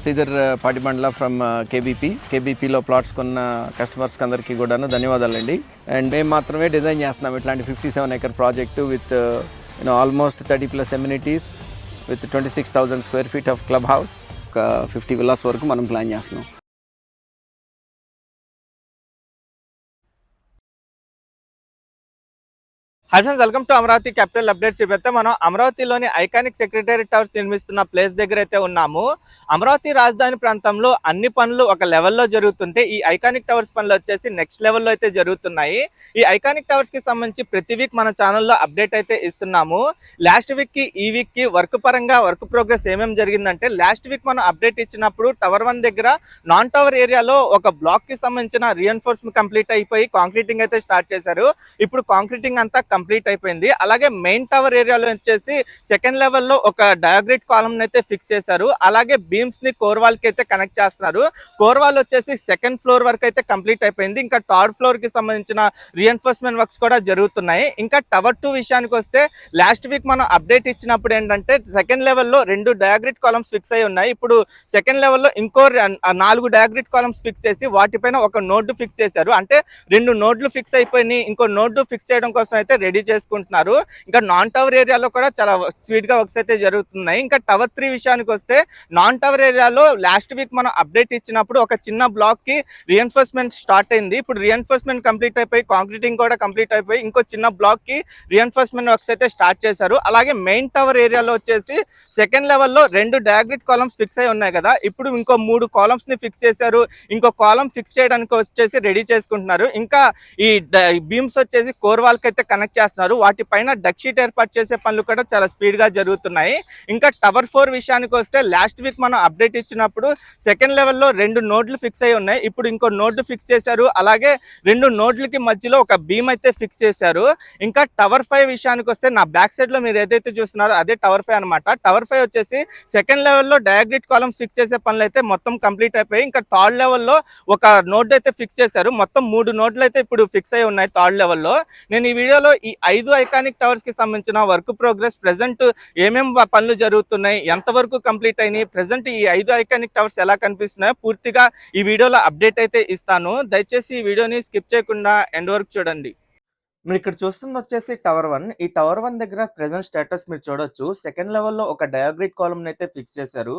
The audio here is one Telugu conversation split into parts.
శ్రీధర్ పాటిబండ్ల ఫ్రమ్ కేబీపీలో ప్లాట్స్ కొన్న కస్టమర్స్కి అందరికీ కూడాను ధన్యవాదాలండి. అండ్ మేము మాత్రమే డిజైన్ చేస్తున్నాం ఇట్లాంటి 57 acre project with almost 30+ amenities with 26,000 square feet of club house, ఒక 50 villas వరకు మనం ప్లాన్ చేస్తున్నాం. Hi friends, welcome to Amaravati capital updates. ఇప్పుడైతే మనం అమరావతిలోని ఐకానిక్ సెక్రటేరియట్ టవర్స్ నిర్మిస్తున్న ప్లేస్ దగ్గర అయితే ఉన్నాము. అమరావతి రాజధాని ప్రాంతంలో అన్ని పనులు ఒక లెవెల్లో జరుగుతుంటే ఈ ఐకానిక్ టవర్స్ పనులు వచ్చేసి నెక్స్ట్ లెవెల్లో అయితే జరుగుతున్నాయి. ఈ ఐకానిక్ టవర్స్ కి సంబంధించి ప్రతి వీక్ మన ఛానల్లో అప్డేట్ అయితే ఇస్తున్నాము. లాస్ట్ వీక్ కి ఈ వీక్ కి వర్క్ పరంగా వర్క్ ప్రోగ్రెస్ ఏమేమి జరిగిందంటే, లాస్ట్ వీక్ మనం అప్డేట్ ఇచ్చినప్పుడు టవర్ 1 దగ్గర నాన్ టవర్ ఏరియాలో ఒక బ్లాక్ కి సంబంధించిన రీఎన్ఫోర్స్మెంట్ కంప్లీట్ అయిపోయి కాంక్రీటింగ్ అయితే స్టార్ట్ చేశారు. ఇప్పుడు కాంక్రీటింగ్ అంతా కంప్లీట్ అయిపోయింది. అలాగే మెయిన్ టవర్ ఏరియాలో వచ్చేసి సెకండ్ లెవెల్లో ఒక డయాగ్రిడ్ కాలమ్ అయితే ఫిక్స్ చేశారు. అలాగే బీమ్స్ ని కోర్ వాల్ కి అయితే కనెక్ట్ చేస్తున్నారు. కోర్ వాల్ వచ్చేసి సెకండ్ ఫ్లోర్ వరకు అయితే కంప్లీట్ అయిపోయింది. ఇంకా థర్డ్ ఫ్లోర్ కి సంబంధించిన రీఎన్ఫోర్స్మెంట్ వర్క్స్ కూడా జరుగుతున్నాయి. ఇంకా టవర్ 2 విషయానికి వస్తే, లాస్ట్ వీక్ మనం అప్డేట్ ఇచ్చినప్పుడు ఏంటంటే సెకండ్ లెవెల్లో 2 డయాగ్రిడ్ కాలమ్స్ ఫిక్స్ అయి ఉన్నాయి. ఇప్పుడు సెకండ్ లెవెల్లో ఇంకో 4 డయాగ్రిడ్ కాలమ్స్ ఫిక్స్ చేసి వాటిపైన ఒక నోడ్ ఫిక్స్ చేశారు. అంటే 2 నోడ్లు ఫిక్స్ అయిపోయి ఇంకో నోడ్ ఫిక్స్ చేయడం కోసం అయితే రెడీ చేసుకుంటున్నారు. ఇంకా నాన్ టవర్ ఏరియాలో కూడా చాలా స్పీడ్ గా వర్క్స్ అయితే జరుగుతున్నాయి. ఇంకా టవర్ 3 విషయానికి వస్తే, నాన్ టవర్ ఏరియాలో లాస్ట్ వీక్ మనం అప్డేట్ ఇచ్చినప్పుడు ఒక చిన్న బ్లాక్ కి రీఎన్ఫోర్స్మెంట్ స్టార్ట్ అయింది. ఇప్పుడు రీఎన్ఫోర్స్మెంట్ కంప్లీట్ అయిపోయి కాంక్రీటింగ్ కూడా కంప్లీట్ అయిపోయి ఇంకో చిన్న బ్లాక్ కి రీఎన్ఫోర్స్మెంట్ వర్క్స్ అయితే స్టార్ట్ చేశారు. అలాగే మెయిన్ టవర్ ఏరియాలో వచ్చేసి సెకండ్ లెవెల్లో 2 డయాగ్రిడ్ కాలమ్స్ ఫిక్స్ అయి ఉన్నాయి కదా, ఇప్పుడు ఇంకో 3 కాలమ్స్ ని ఫిక్స్ చేశారు. ఇంకో కాలమ్ ఫిక్స్ చేయడానికి వచ్చేసి రెడీ చేసుకుంటున్నారు. ఇంకా ఈ బీమ్స్ వచ్చేసి కోర్ వాల్ కి అయితే కనెక్ట్ చేస్తున్నారు. వాటిపైన డక్ షీట్ ఏర్పాటు చేసే పనులు కూడా చాలా స్పీడ్ గా జరుగుతున్నాయి. ఇంకా టవర్ 4 విషయానికి వస్తే, లాస్ట్ వీక్ మనం అప్డేట్ ఇచ్చినప్పుడు సెకండ్ లెవెల్లో 2 నోడ్లు ఫిక్స్ అయి ఉన్నాయి. ఇప్పుడు ఇంకో నోడ్ ఫిక్స్ చేశారు. అలాగే 2 నోడ్లకి మధ్యలో ఒక బీమ్ అయితే ఫిక్స్ చేశారు. ఇంకా టవర్ 5 విషయానికి వస్తే, నా బ్యాక్ సైడ్ లో మీరు ఏదైతే చూస్తున్నారో అదే టవర్ 5 అనమాట. టవర్ 5 వచ్చేసి సెకండ్ లెవెల్లో డయాగ్రిడ్ కాలమ్స్ ఫిక్స్ చేసే పనులు అయితే మొత్తం కంప్లీట్ అయిపోయి ఇంకా థర్డ్ లెవెల్లో ఒక నోడ్ అయితే ఫిక్స్ చేశారు. మొత్తం 3 నోడ్లు అయితే ఇప్పుడు ఫిక్స్ అయి ఉన్నాయి థర్డ్ లెవెల్లో. నేను ఈ వీడియోలో ఈ 5 ఐకానిక్ టవర్స్ కి సంబంధించిన వర్క్ ప్రోగ్రెస్, ప్రెసెంట్ ఏమేమి పనులు జరుగుతున్నాయి, ఎంతవరకు కంప్లీట్ అయినాయి, ప్రెసెంట్ ఈ 5 ఐకానిక్ టవర్స్ ఎలా కనిపిస్తున్నాయో పూర్తిగా ఈ వీడియోలో అప్డేట్ అయితే ఇస్తాను. దయచేసి ఈ వీడియోని స్కిప్ చేయకుండా ఎండ్ వరకు చూడండి. మీరు ఇక్కడ చూస్తుంది వచ్చేసి టవర్ 1. ఈ టవర్ 1 దగ్గర ప్రెసెంట్ స్టేటస్ మీరు చూడొచ్చు. సెకండ్ లెవెల్లో ఒక డయాగ్రిడ్ కాలమ్ అయితే ఫిక్స్ చేశారు.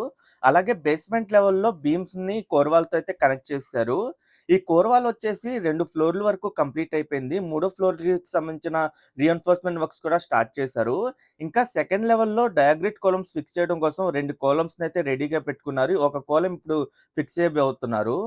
అలాగే బేస్మెంట్ లెవెల్లో బీమ్స్ ని కోర్ వాల్ తో అయితే కనెక్ట్ చేశారు. ఈ కోర్ వాల్ వచ్చేసి 2 ఫ్లోర్ల వరకు కంప్లీట్ అయిపోయింది. 3వ ఫ్లోర్ కి సంబంధించిన రీఎన్ఫోర్స్మెంట్ వర్క్స్ కూడా స్టార్ట్ చేశారు. ఇంకా సెకండ్ లెవెల్లో డయాగ్రిడ్ కాలమ్స్ ఫిక్స్ చేయడం కోసం 2 కాలమ్స్ అయితే రెడీగా పెట్టుకున్నారు. ఒక కాలమ్ ఇప్పుడు ఫిక్స్ చేయబోతున్నారు.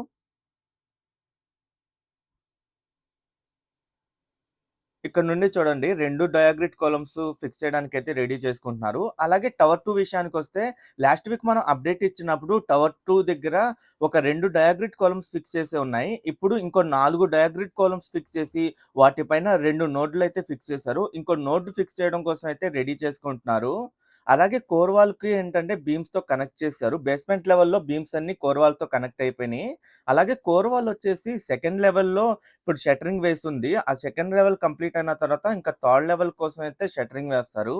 ఇక్కడ నుండి చూడండి, 2 డయాగ్రిడ్ కాలమ్స్ ఫిక్స్ చేయడానికి అయితే రెడీ చేసుకుంటున్నారు. అలాగే టవర్ 2 విషయానికి వస్తే, లాస్ట్ వీక్ మనం అప్డేట్ ఇచ్చినప్పుడు టవర్ 2 దగ్గర ఒక 2 డయాగ్రిడ్ కాలమ్స్ ఫిక్స్ చేసి ఉన్నాయి. ఇప్పుడు ఇంకో 4 డయాగ్రిడ్ కాలమ్స్ ఫిక్స్ చేసి వాటిపైన 2 నోడ్లు అయితే ఫిక్స్ చేశారు. ఇంకో నోడ్ ఫిక్స్ చేయడం కోసం అయితే రెడీ చేసుకుంటున్నారు. అలాగే కోర్ వాల్ కి ఏంటంటే బీమ్స్ తో కనెక్ట్ చేశారు. బేస్మెంట్ లెవెల్లో బీమ్స్ అన్ని కోర్ వాల్ తో కనెక్ట్ అయిపోయినాయి. అలాగే కోర్ వాల్ వచ్చేసి సెకండ్ లెవెల్లో ఇప్పుడు షట్టరింగ్ వేసి ఉంది. ఆ సెకండ్ లెవెల్ కంప్లీట్ అయిన తర్వాత ఇంకా థర్డ్ లెవెల్ కోసం అయితే షట్టరింగ్ వేస్తారు.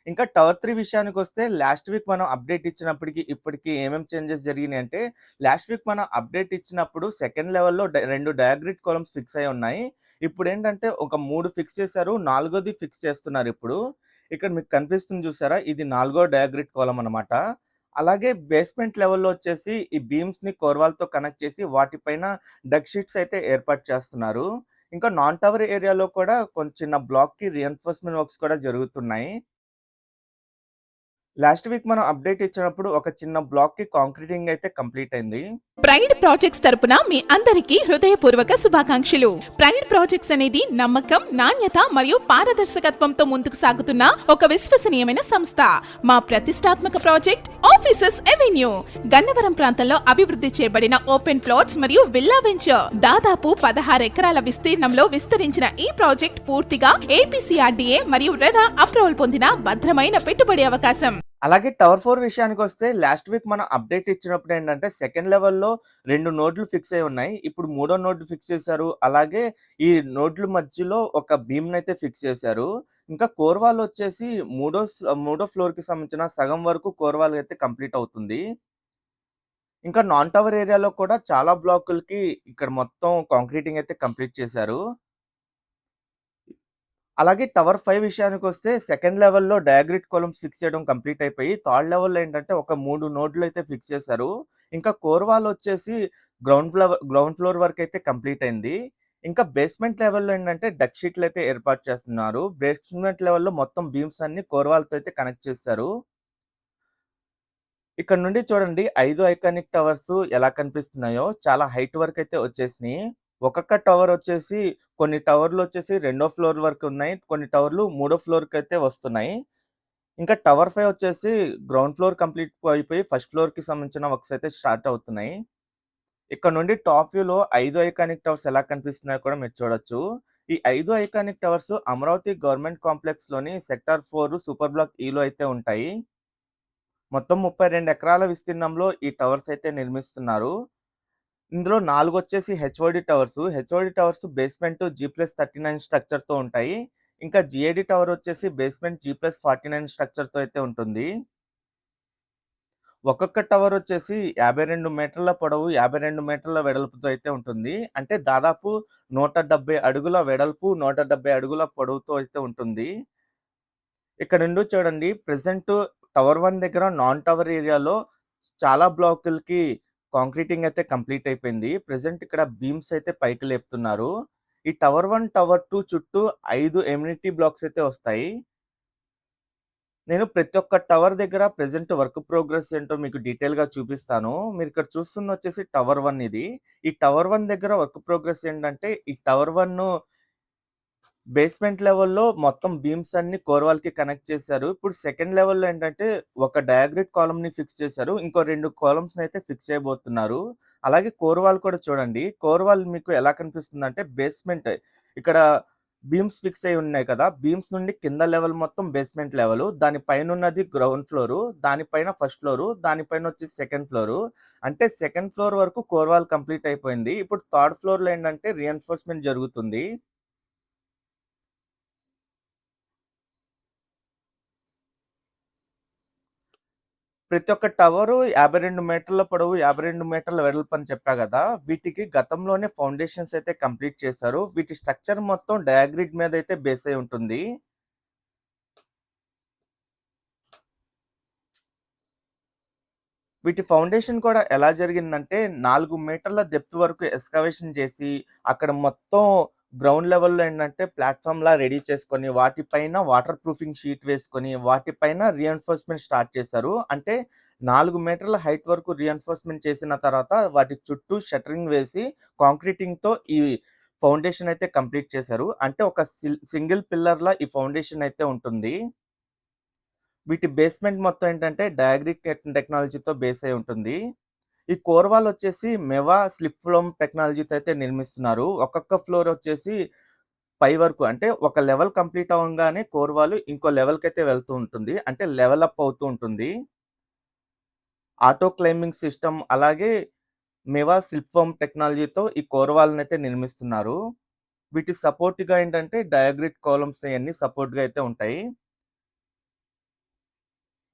ఇంకా టవర్ 3 విషయానికి వస్తే, లాస్ట్ వీక్ మనం అప్డేట్ ఇచ్చినప్పటికి ఇప్పటికి ఏమేమి చేంజెస్ జరిగినాయి అంటే, లాస్ట్ వీక్ మనం అప్డేట్ ఇచ్చినప్పుడు సెకండ్ లెవెల్లో 2 డయాగ్రిడ్ కాలమ్స్ ఫిక్స్ అయి ఉన్నాయి. ఇప్పుడు ఏంటంటే ఒక 3 ఫిక్స్ చేశారు. 4వది ఫిక్స్ చేస్తున్నారు ఇప్పుడు. ఇక్కడ మీకు కనిపిస్తుంది చూసారా, ఇది 4వ డయాగ్రిడ్ కాలమ్ అనమాట. అలాగే బేస్మెంట్ లెవెల్లో వచ్చేసి ఈ బీమ్స్ ని కోర్ వాల్ తో కనెక్ట్ చేసి వాటిపైన డక్ షీట్స్ అయితే ఏర్పాటు చేస్తున్నారు. ఇంకా నాన్ టవర్ ఏరియాలో కూడా కొంచెం చిన్న బ్లాక్ కి రీఎన్ఫోర్స్మెంట్ వర్క్స్ కూడా జరుగుతున్నాయి. లాస్ట్ వీక్ మనం అప్డేట్ ఇచ్చినప్పుడు ఒక చిన్న బ్లాక్ కి కాంక్రీటింగ్ అయితే కంప్లీట్ అయింది. ప్రైడ్ ప్రాజెక్ట్స్ తరపున మీ అందరికీ హృదయపూర్వక శుభాకాంక్షలు. ప్రైడ్ ప్రాజెక్ట్స్ అనేది నమ్మకం, నాణ్యత మరియు పారదర్శకత్వంతో ముందుకు సాగుతున్న ఒక విశ్వసనీయమైన సంస్థ. మా ప్రతిష్టాత్మక ప్రాజెక్ట్ ఆఫీసెస్ ఎవెన్యూ గన్నవరం ప్రాంతంలో అభివృద్ధి చేయబడిన ఓపెన్ ప్లాట్స్ మరియు విల్లా వెంచర్. దాదాపు 16 ఎకరాల విస్తీర్ణంలో విస్తరించిన ఈ ప్రాజెక్ట్ పూర్తిగా ఏపీసీఆర్డీఏ మరియు రెరా అప్రూవల్ పొందిన భద్రమైన పెట్టుబడి అవకాశం. అలాగే టవర్ 4 విషయానికి వస్తే, లాస్ట్ వీక్ మనం అప్డేట్ ఇచ్చినప్పుడు ఏంటంటే సెకండ్ లెవెల్లో 2 నోడ్లు ఫిక్స్ అయి ఉన్నాయి. ఇప్పుడు 3వ నోడ్ ఫిక్స్ చేశారు. అలాగే ఈ నోడ్ల మధ్యలో ఒక బీమ్ అయితే ఫిక్స్ చేశారు. ఇంకా కోర్ వాల్ వచ్చేసి మూడో ఫ్లోర్ కి సంబంధించిన సగం వరకు కోర్ వాల్ అయితే కంప్లీట్ అవుతుంది. ఇంకా నాన్ టవర్ ఏరియాలో కూడా చాలా బ్లాకులకి ఇక్కడ మొత్తం కాంక్రీటింగ్ అయితే కంప్లీట్ చేశారు. అలాగే టవర్ 5 విషయానికొస్తే సెకండ్ లెవెల్‌లో డయాగ్రిడ్ కాలమ్స్ ఫిక్స్ చేయడం కంప్లీట్ అయిపోయి, థర్డ్ లెవెల్‌లో ఏంటంటే ఒక 3 నోడ్‌లయితే ఫిక్స్ చేశారు. ఇంకా కోర్ వాల్ వచ్చేసి గ్రౌండ్ ఫ్లోర్ వరకైతే కంప్లీట్ అయింది. ఇంకా బేస్మెంట్ లెవెల్‌లో ఏంటంటే డక్ షీట్‌లయితే ఏర్పాటు చేస్తున్నారు. బేస్మెంట్ లెవెల్‌లో మొత్తం బీమ్స్ అన్నీ కోర్ వాల్‌తో అయితే కనెక్ట్ చేశారు. ఇక్కడ నుండి చూడండి 5 ఐకానిక్ టవర్స్ ఎలా కనిపిస్తున్నాయో చాలా హైట్ వరకైతే వచ్చేసినియి. ఒక్కొక్క టవర్ వచ్చేసి కొన్ని టవర్లు వచ్చేసి రెండో ఫ్లోర్ వరకు ఉన్నాయి. కొన్ని టవర్లు మూడో ఫ్లోర్‌కైతే వస్తున్నాయి. ఇంకా టవర్ 5 వచ్చేసి గ్రౌండ్ ఫ్లోర్ కంప్లీట్ అయిపోయి ఫస్ట్ ఫ్లోర్‌కి సంబంధించిన వర్క్స్ అయితే స్టార్ట్ అవుతున్నాయి. ఇక్కడ నుండి టాప్ వ్యూలో 5 ఐకానిక్ టవర్స్ ఎలా కనిపిస్తున్నాయో కూడా మీరు చూడొచ్చు. ఈ 5 ఐకానిక్ టవర్స్ అమరావతి గవర్నమెంట్ కాంప్లెక్స్‌లోని సెక్టార్ 4 సూపర్ బ్లాక్ ఈలో అయితే ఉంటాయి. మొత్తం 32 ఎకరాల విస్తీర్ణంలో ఈ టవర్స్ అయితే నిర్మిస్తున్నారు. ఇందులో 4 వచ్చేసి HOD towers. HOD towers basement G+39 స్ట్రక్చర్‌తో ఉంటాయి. ఇంకా జీఏడీ టవర్ వచ్చేసి బేస్మెంట్ G+49 స్ట్రక్చర్‌తో అయితే ఉంటుంది. ఒక్కొక్క టవర్ వచ్చేసి 52 మీటర్ల పొడవు, 52 మీటర్ల వెడల్పుతో అయితే ఉంటుంది. అంటే దాదాపు 170 అడుగుల వెడల్పు, 170 అడుగుల పొడవుతో అయితే ఉంటుంది. ఇక్కడ నుండి చూడండి ప్రెజెంట్ టవర్ 1 దగ్గర నాన్ టవర్ ఏరియాలో చాలా బ్లాకులకి కాంక్రీటింగ్ అయితే కంప్లీట్ అయిపోయింది. ప్రెజెంట్ ఇక్కడ బీమ్స్ అయితే పైకి లేపుతున్నారు. ఈ టవర్ 1, టవర్ 2 చుట్టూ 5 ఎమ్యూనిటీ బ్లాక్స్ అయితే వస్తాయి. నేను ప్రతి ఒక్క టవర్ దగ్గర ప్రెజెంట్ వర్క్ ప్రోగ్రెస్ ఏంటో మీకు డీటెయిల్‌గా చూపిస్తాను. మీరు ఇక్కడ చూస్తుంది వచ్చేసి టవర్ 1 ఇది. ఈ టవర్ 1 దగ్గర వర్క్ ప్రోగ్రెస్ ఏంటంటే ఈ టవర్ 1 బేస్మెంట్ లెవెల్‌లో మొత్తం బీమ్స్ అన్ని కోర్ వాల్‌కి కనెక్ట్ చేశారు. ఇప్పుడు సెకండ్ లెవెల్‌లో ఏంటంటే ఒక డయాగ్రిడ్ కాలమ్‌ని ఫిక్స్ చేశారు. ఇంకో 2 కాలమ్స్‌ని అయితే ఫిక్స్ చేయబోతున్నారు. అలాగే కోర్ వాల్ కూడా చూడండి. కోర్ వాల్ మీకు ఎలా కనిపిస్తుందంటే బేస్మెంట్ ఇక్కడ బీమ్స్ ఫిక్స్ అయ్యి ఉన్నాయి కదా! బీమ్స్ నుండి కింద లెవెల్ మొత్తం బేస్మెంట్ లెవెలు. దాని పైనున్నది గ్రౌండ్ ఫ్లోరు. దానిపైన ఫస్ట్ ఫ్లోరు. దానిపైన వచ్చేసి సెకండ్ ఫ్లోరు. అంటే సెకండ్ ఫ్లోర్ వరకు కోర్ వాల్ కంప్లీట్ అయిపోయింది. ఇప్పుడు థర్డ్ ఫ్లోర్‌లో ఏంటంటే రీఎన్ఫోర్స్‌మెంట్ జరుగుతుంది. ప్రతి ఒక్క టవరు 52 మీటర్ల పొడవు, 52 మీటర్ల వెడల్పు అని చెప్పా గదా! వీటికి గతంలోనే ఫౌండేషన్స్ అయితే కంప్లీట్ చేశారు. వీటి స్ట్రక్చర్ మొత్తం డయాగ్రిడ్ మీద అయితే బేస్ అయి ఉంటుంది. వీటి ఫౌండేషన్ కూడా ఎలా జరిగిందంటే 4 మీటర్ల డెప్త్ వరకు ఎక్స్‌కవేషన్ చేసి, అక్కడ మొత్తం గ్రౌండ్ లెవెల్‌లో ఏంటంటే ప్లాట్‌ఫార్మ్‌లా రెడీ చేసుకొని, వాటిపైన వాటర్ ప్రూఫింగ్ షీట్ వేసుకొని, వాటిపైన రీఎన్ఫోర్స్‌మెంట్ స్టార్ట్ చేశారు. అంటే 4 మీటర్ల హైట్ వరకు రీఎన్ఫోర్స్‌మెంట్ చేసిన తర్వాత, వాటి చుట్టూ షట్టరింగ్ వేసి, కాంక్రీటింగ్‌తో ఈ ఫౌండేషన్ అయితే కంప్లీట్ చేశారు. అంటే ఒక సింగిల్ పిల్లర్‌లా ఈ ఫౌండేషన్ అయితే ఉంటుంది. వీటి బేస్మెంట్ మొత్తం ఏంటంటే డయాగ్రిక్ టెక్నాలజీతో బేస్ అయి ఉంటుంది. ఈ కోర్ వాల్ వచ్చేసి మెవా స్లిప్ ఫ్లోమ్ టెక్నాలజీతో అయితే నిర్మిస్తున్నారు. ఒక్కొక్క ఫ్లోర్ వచ్చేసి పై వరకు అంటే ఒక లెవెల్ కంప్లీట్ అవ్వంగానే కోర్ వాల్ ఇంకో లెవెల్‌కైతే వెళ్తూ ఉంటుంది. అంటే లెవెల్ అప్ అవుతూ ఉంటుంది. ఆటో క్లైంబింగ్ సిస్టమ్ అలాగే మెవా స్లిప్ ఫోమ్ టెక్నాలజీతో ఈ కోర్ వాల్‌నైతే నిర్మిస్తున్నారు. వీటి సపోర్ట్‌గా ఏంటంటే డయాగ్రిడ్ కాలమ్స్ అయన్నీ సపోర్ట్‌గా అయితే ఉంటాయి.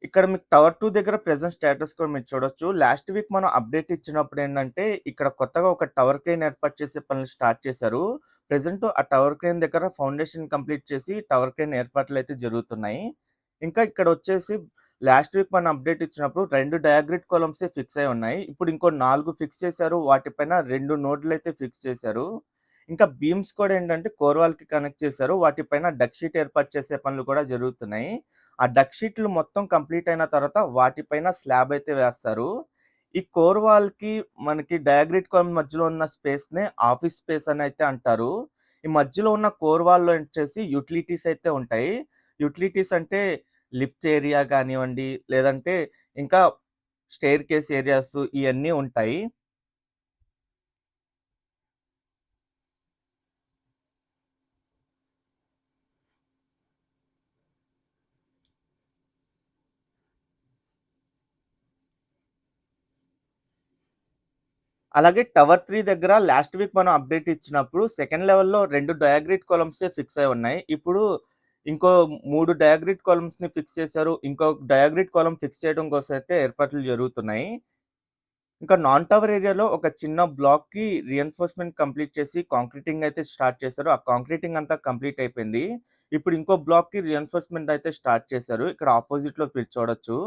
ఇక్కడ మీకు టవర్ 2 దగ్గర ప్రెజెంట్ స్టేటస్ కూడా మీరు చూడొచ్చు. లాస్ట్ వీక్ మనం అప్డేట్ ఇచ్చినప్పుడు ఏంటంటే, ఇక్కడ కొత్తగా ఒక టవర్ క్రేన్ ఏర్పాటు చేసే పనులు స్టార్ట్ చేశారు. ప్రెజెంట్ ఆ టవర్ క్రేన్ దగ్గర ఫౌండేషన్ కంప్లీట్ చేసి, టవర్ క్రేన్ ఏర్పాట్లయితే జరుగుతున్నాయి. ఇంకా ఇక్కడ వచ్చేసి లాస్ట్ వీక్ మనం అప్డేట్ ఇచ్చినప్పుడు 2 డయాగ్రిడ్ కాలమ్సే ఫిక్స్ అయ్యి ఉన్నాయి. ఇప్పుడు ఇంకో 4 ఫిక్స్ చేశారు. వాటిపైన 2 నోడ్‌లయితే ఫిక్స్ చేశారు. ఇంకా బీమ్స్ కూడా ఏంటంటే కోర్ వాల్‌కి కనెక్ట్ చేశారు. వాటిపైన డక్ షీట్ ఏర్పాటు చేసే పనులు కూడా జరుగుతున్నాయి. ఆ డక్ షీట్లు మొత్తం కంప్లీట్ అయిన తర్వాత వాటిపైన స్లాబ్ అయితే వేస్తారు. ఈ కోర్ వాల్‌కి మనకి డయాగ్రిడ్ కాలమ్ మధ్యలో ఉన్న స్పేస్‌నే ఆఫీస్ స్పేస్ అని అయితే అంటారు. ఈ మధ్యలో ఉన్న కోర్ వాల్‌లో వచ్చేసి యుటిలిటీస్ అయితే ఉంటాయి. యుటిలిటీస్ అంటే లిఫ్ట్ ఏరియా గానివ్వండి, లేదంటే ఇంకా స్టెయిర్‌కేస్ ఏరియాస్ ఇయన్నీ ఉంటాయి. అలాగే టవర్ 3 దగ్గర లాస్ట్ వీక్ మనం అప్డేట్ ఇచ్చినప్పుడు సెకండ్ లెవెల్‌లో 2 డయాగ్రిడ్ కాలమ్సే ఫిక్స్ అయ్యి ఉన్నాయి. ఇప్పుడు ఇంకో 3 డయాగ్రిడ్ కాలమ్స్‌ని ఫిక్స్ చేశారు. ఇంకో డయాగ్రిడ్ కాలమ్ ఫిక్స్ చేయడం కోసం అయితే ఏర్పాట్లు జరుగుతున్నాయి. ఇంకా నాన్ టవర్ ఏరియాలో ఒక చిన్న బ్లాక్‌కి రీఎన్ఫోర్స్‌మెంట్ కంప్లీట్ చేసి కాంక్రీటింగ్ అయితే స్టార్ట్ చేశారు. ఆ కాంక్రీటింగ్ అంతా కంప్లీట్ అయిపోయింది. ఇప్పుడు ఇంకో బ్లాక్‌కి రీఎన్ఫోర్స్‌మెంట్ అయితే స్టార్ట్ చేశారు. ఇక్కడ ఆపోజిట్‌లో మీరు చూడొచ్చు.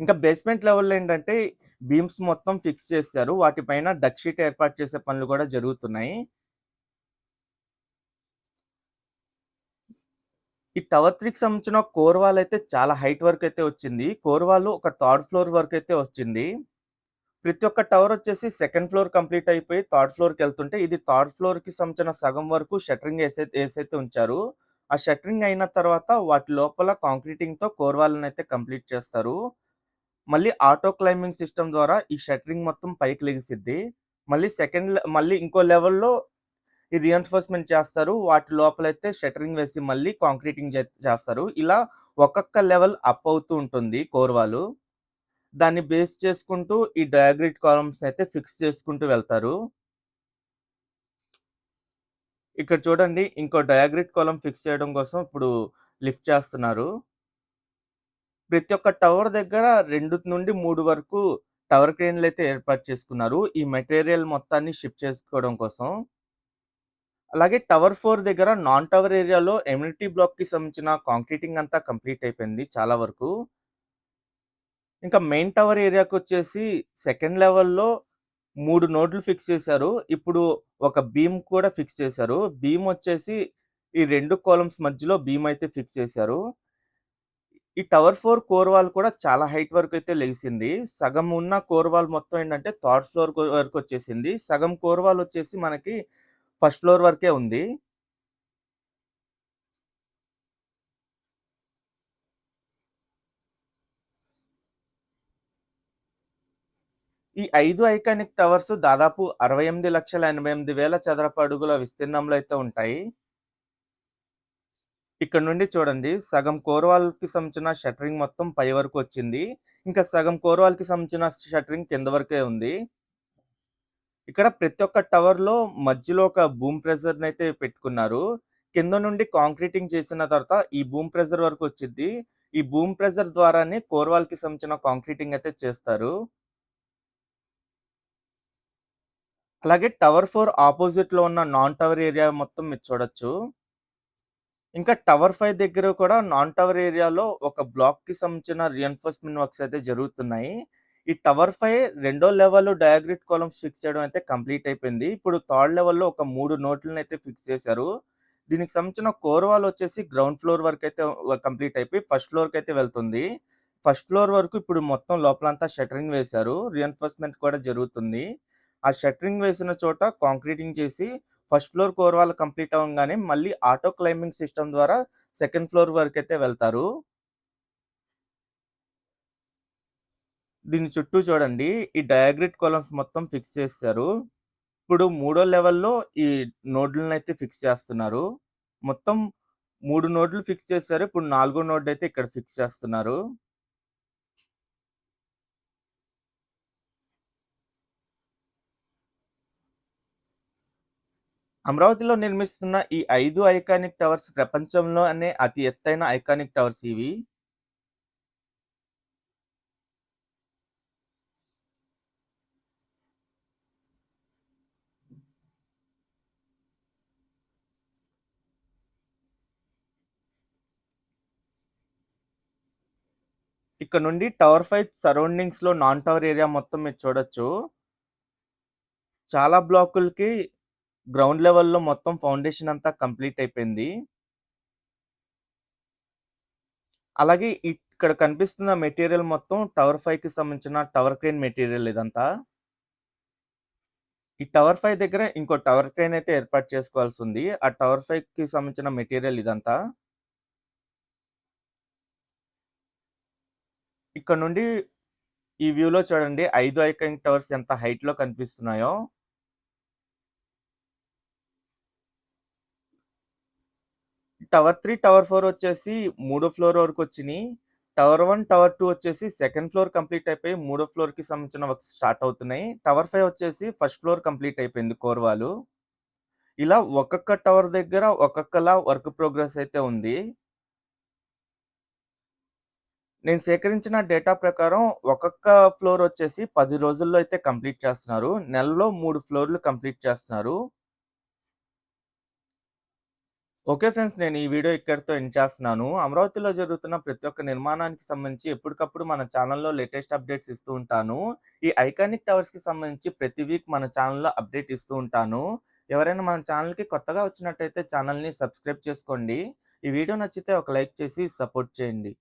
ఇంకా బేస్‌మెంట్ లెవెల్‌లో ఏంటంటే బీమ్స్ మొత్తం ఫిక్స్ చేశారు. వాటిపైన డక్ షీట్ ఏర్పాటు చేసే పనులు కూడా జరుగుతున్నాయి. ఈ టవర్ 3కి సంబంధించిన కోర్ వాల్ అయితే చాలా హైట్ వరకు అయితే వచ్చింది. కోర్ వాల్ ఒక థర్డ్ ఫ్లోర్ వరకు అయితే వచ్చింది. ప్రతి ఒక్క టవర్ వచ్చేసి సెకండ్ ఫ్లోర్ కంప్లీట్ అయిపోయి థర్డ్ ఫ్లోర్‌కెళ్తుంటే, ఇది థర్డ్ ఫ్లోర్‌కి సంబంధించిన సగం వరకు షట్టరింగ్ ఏసైతే ఉంచారు. ఆ షట్టరింగ్ అయిన తర్వాత వాటి లోపల కాంక్రీటింగ్‌తో కోర్ వాల్‌నైతే కంప్లీట్ చేస్తారు. మళ్ళీ ఆటో క్లైంబింగ్ సిస్టమ్ ద్వారా ఈ షట్టరింగ్ మొత్తం పైకి లెగిసిద్ది. మళ్ళీ ఇంకో లెవెల్‌లో ఈ రీఎన్ఫోర్స్‌మెంట్ చేస్తారు. వాటి లోపలైతే షట్టరింగ్ వేసి మళ్ళీ కాంక్రీటింగ్ చేస్తారు. ఇలా ఒక్కొక్క లెవెల్ అప్ అవుతూ ఉంటుంది కోర్ వాలు. దాన్ని బేస్ చేసుకుంటూ ఈ డయాగ్రిడ్ కాలమ్స్‌ని అయితే ఫిక్స్ చేసుకుంటూ వెళ్తారు. ఇక్కడ చూడండి ఇంకో డయాగ్రిడ్ కాలమ్ ఫిక్స్ చేయడం కోసం ఇప్పుడు లిఫ్ట్ చేస్తున్నారు. ప్రతి ఒక్క టవర్ దగ్గర 2-3 వరకు టవర్ క్రేన్‌లయితే ఏర్పాటు చేసుకున్నారు. ఈ మెటీరియల్ మొత్తాన్ని షిఫ్ట్ చేసుకోవడం కోసం. అలాగే టవర్ 4 దగ్గర నాన్ టవర్ ఏరియాలో ఎమ్యూనిటీ బ్లాక్‌కి సంబంధించిన కాంక్రీటింగ్ అంతా కంప్లీట్ అయిపోయింది చాలా వరకు. ఇంకా మెయిన్ టవర్ ఏరియాకొచ్చేసి సెకండ్ లెవెల్‌లో 3 నోడ్‌లు ఫిక్స్ చేశారు. ఇప్పుడు ఒక బీమ్ కూడా ఫిక్స్ చేశారు. బీమ్ వచ్చేసి ఈ 2 కాలమ్స్ మధ్యలో బీమ్ అయితే ఫిక్స్ చేశారు. ఈ టవర్ 4 కోర్ వాల్ కూడా చాలా హైట్ వరకైతే లెగిసింది. సగం ఉన్న కోర్ వాల్ మొత్తం ఏంటంటే థర్డ్ ఫ్లోర్ వరకొచ్చేసింది. సగం కోర్ వాల్ వచ్చేసి మనకి ఫస్ట్ ఫ్లోర్ వరకే ఉంది. ఈ 5 ఐకానిక్ టవర్స్ దాదాపు 68,88,000 చదరపు అడుగుల విస్తీర్ణంలో అయితే ఉంటాయి. ఇక్కడ నుండి చూడండి సగం కోర్ వాల్‌కి సంబంధించిన షట్టరింగ్ మొత్తం పై వరకు వచ్చింది. ఇంకా సగం కోర్ వాల్‌కి సంబంధించిన షట్టరింగ్ కింద వరకే ఉంది. ఇక్కడ ప్రతి ఒక్క టవర్‌లో మధ్యలో ఒక బూమ్ ప్రెషర్‌నైతే పెట్టుకున్నారు. కింద నుండి కాంక్రీటింగ్ చేసిన తర్వాత ఈ బూమ్ ప్రెషర్ వరకు వచ్చిద్ది. ఈ బూమ్ ప్రెషర్ ద్వారానే కోర్ వాల్‌కి సంబంధించిన కాంక్రీటింగ్ అయితే చేస్తారు. అలాగే టవర్ 4 అపోజిట్‌లో ఉన్న నాన్ టవర్ ఏరియా మొత్తం మీరు చూడొచ్చు. ఇంకా టవర్ 5 దగ్గర కూడా నాన్ టవర్ ఏరియాలో ఒక బ్లాక్‌కి సంబంధించిన రీఎన్ఫోర్స్‌మెంట్ వర్క్స్ అయితే జరుగుతున్నాయి. ఈ టవర్ 5 రెండో లెవెల్ డయాగ్రిడ్ కాలమ్స్ ఫిక్స్ చేయడం అయితే కంప్లీట్ అయిపోయింది. ఇప్పుడు థర్డ్ లెవెల్‌లో ఒక 3 నోట్‌లనైతే ఫిక్స్ చేశారు. దీనికి సంబంధించిన కోర్ వాల్ వచ్చేసి గ్రౌండ్ ఫ్లోర్ వరకైతే కంప్లీట్ అయిపోయి ఫస్ట్ ఫ్లోర్‌కైతే వెళ్తుంది. ఫస్ట్ ఫ్లోర్ వరకు ఇప్పుడు మొత్తం లోపలంతా షట్టరింగ్ వేశారు. రీఎన్ఫోర్స్‌మెంట్ కూడా జరుగుతుంది. ఆ షట్టరింగ్ వేసిన చోట కాంక్రీటింగ్ చేసి first floor core wall complete అవ్వంగానే మళ్ళీ ఆటో క్లైంబింగ్ సిస్టమ్ ద్వారా సెకండ్ ఫ్లోర్ వరకైతే వెళ్తారు. దీని చుట్టూ చూడండి ఈ డయాగ్రిడ్ కాలమ్స్ మొత్తం ఫిక్స్ చేసేసారు. ఇప్పుడు మూడో లెవెల్‌లో ఈ నోడ్‌లనైతే ఫిక్స్ చేస్తున్నారు. మొత్తం 3 నోడ్‌లు ఫిక్స్ చేశారు. ఇప్పుడు నాలుగో నోడ్ అయితే ఇక్కడ ఫిక్స్ చేస్తున్నారు. అమరావతిలో నిర్మిస్తున్న ఈ 5 ఐకానిక్ టవర్స్ ప్రపంచంలోనే అతి ఎత్తైన ఐకానిక్ టవర్స్ ఇవి. ఇక్కడ నుండి టవర్ 5 సరౌండింగ్స్‌లో నాన్ టవర్ ఏరియా మొత్తం మీరు చూడొచ్చు. చాలా బ్లాకులకి గ్రౌండ్ లెవెల్‌లో మొత్తం ఫౌండేషన్ అంతా కంప్లీట్ అయిపోయింది. అలాగే ఇక్కడ కనిపిస్తున్న మెటీరియల్ మొత్తం టవర్ 5కి సంబంధించిన టవర్ క్రేన్ మెటీరియల్ ఇదంతా. ఈ టవర్ 5 దగ్గర ఇంకో టవర్ క్రేన్ అయితే ఏర్పాటు చేసుకోవాల్సుంది. ఆ టవర్ 5కి సంబంధించిన మెటీరియల్ ఇదంతా. ఇక్కడ నుండి ఈ వ్యూలో చూడండి 5 ఐకానిక్ టవర్స్ ఎంత హైట్‌లో కనిపిస్తున్నాయో. టవర్ 3, టవర్ 4 వచ్చేసి మూడో ఫ్లోర్ వరకొచ్చినియి. టవర్ 1, టవర్ 2 వచ్చేసి సెకండ్ ఫ్లోర్ కంప్లీట్ అయిపోయి మూడో ఫ్లోర్‌కి సంబంధించిన వర్క్స్ స్టార్ట్ అవుతున్నాయి. టవర్ 5 వచ్చేసి ఫస్ట్ ఫ్లోర్ కంప్లీట్ అయిపోయింది కోర్ వాలు. ఇలా ఒక్కొక్క టవర్ దగ్గర ఒక్కొక్కలా వర్క్ ప్రోగ్రెస్ అయితే ఉంది. నేను సేకరించిన డేటా ప్రకారం ఒక్కొక్క ఫ్లోర్ వచ్చేసి 10 రోజుల్లో అయితే కంప్లీట్ చేస్తున్నారు. నెలలో 3 ఫ్లోర్‌లు కంప్లీట్ చేస్తున్నారు. Okay friends. నేను ఈ వీడియో ఇక్కడితో ఎండ్ చేస్తున్నాను. అమరావతిలో జరుగుతున్న ప్రతి ఒక్క నిర్మాణానికి సంబంధించి ఎప్పటికప్పుడు మన ఛానెల్‌లో లేటెస్ట్ అప్డేట్స్ ఇస్తూ ఉంటాను. ఈ ఐకానిక్ టవర్స్‌కి సంబంధించి ప్రతి వీక్ మన ఛానెల్‌లో అప్డేట్ ఇస్తూ ఉంటాను. ఎవరైనా మన ఛానెల్‌కి కొత్తగా వచ్చినట్టయితే ఛానెల్‌ని సబ్స్క్రైబ్ చేసుకోండి. ఈ వీడియో నచ్చితే ఒక లైక్ చేసి సపోర్ట్ చేయండి.